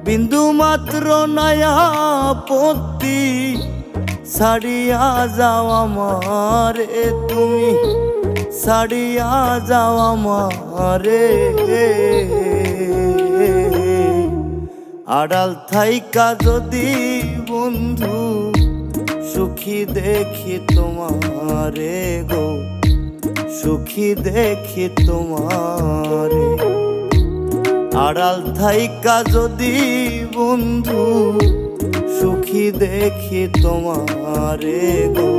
বিন্দু মাত্র নয়া পতি ছাড়িয়া যাও আমারে, তুমি ছাড়িয়া যাও আমারে। আড়াল থাইকা যদি বন্ধু সুখী দেখি তোমারে গো, সুখী দেখি তোমারে। আড়াল থাইকা যদি বন্ধু সুখী দেখি তোমারে গো,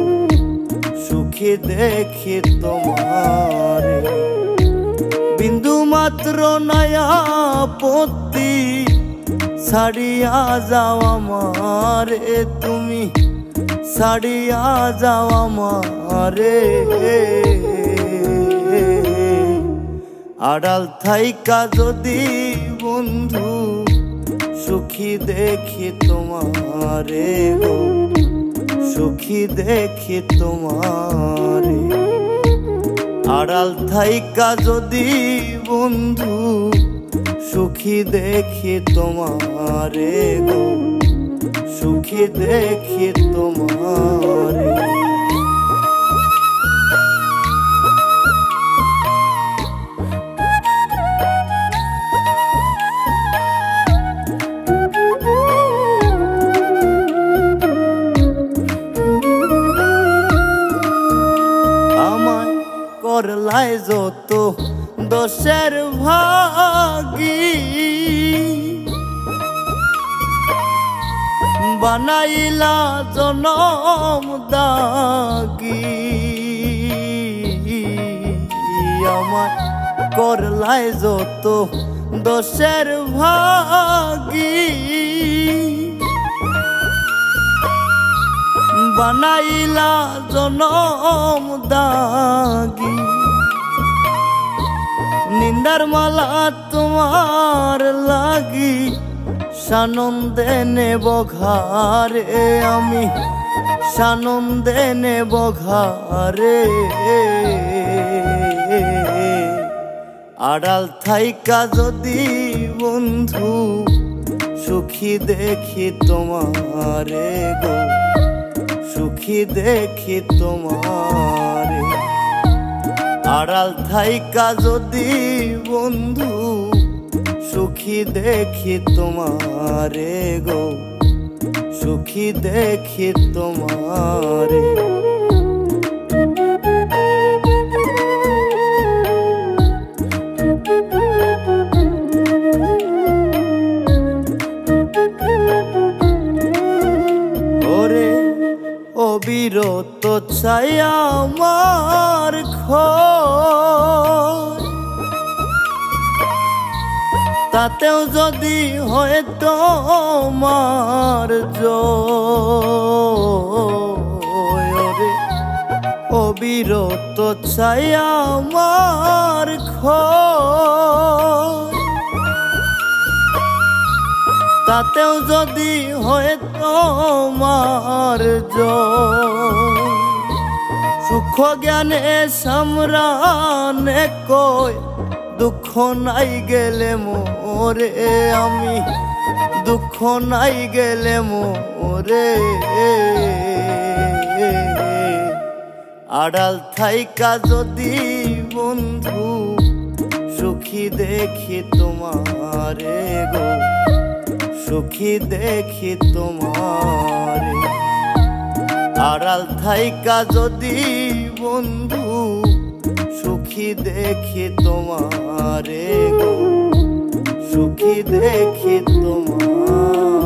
সুখী দেখি তোমারে। বিন্দু মাত্র নয়া পতি ছাড়িয়া যাও আমারে, তুমি ছাড়িয়া যাও আমারে। আড়াল থাইকা যদি বন্ধু সুখী দেখি তোমারে গো, সুখী দেখি তোমারে। আড়াল থাইকা যদি বন্ধু সুখী দেখি তোমারে গো, সুখী দেখি তোমারে। করলাই যত দোষের ভাগী, বানাইলা জনম দাগী। আমায় করলাই যত দোষের ভাগী, বানাইলা জনম দাগী। নিন্দার মালা তোমার লাগি সানন্দে নেব ঘারে, আমি সানন্দে নেব ঘারে। আড়াল থাইকা যদি বন্ধু সুখী দেখি তোমারে গো, সুখী দেখি তোমারে। আড়াল থাইকা যদি বন্ধু সুখী দেখি তোমারে গো, সুখী দেখি তোমারে। অবিরত চাই আমার খোঁজ, তাতেও যদি হয় তোমার জয়। অবিরত চাই আমার খোঁজ, তাতেও যদি হয় তোমার জয়। সুখ জ্ঞানে সামরানে কই দুঃখ নাই গেলে মোরে, আমি দুঃখ নাই গেলে মোরে। আড়াল থাইকা যদি বন্ধু সুখী দেখি তোমারে গো, সুখী দেখি তোমারে। আড়াল থাইকা যদি বন্ধু সুখী দেখি তোমারে গো, সুখী দেখি তোমারে।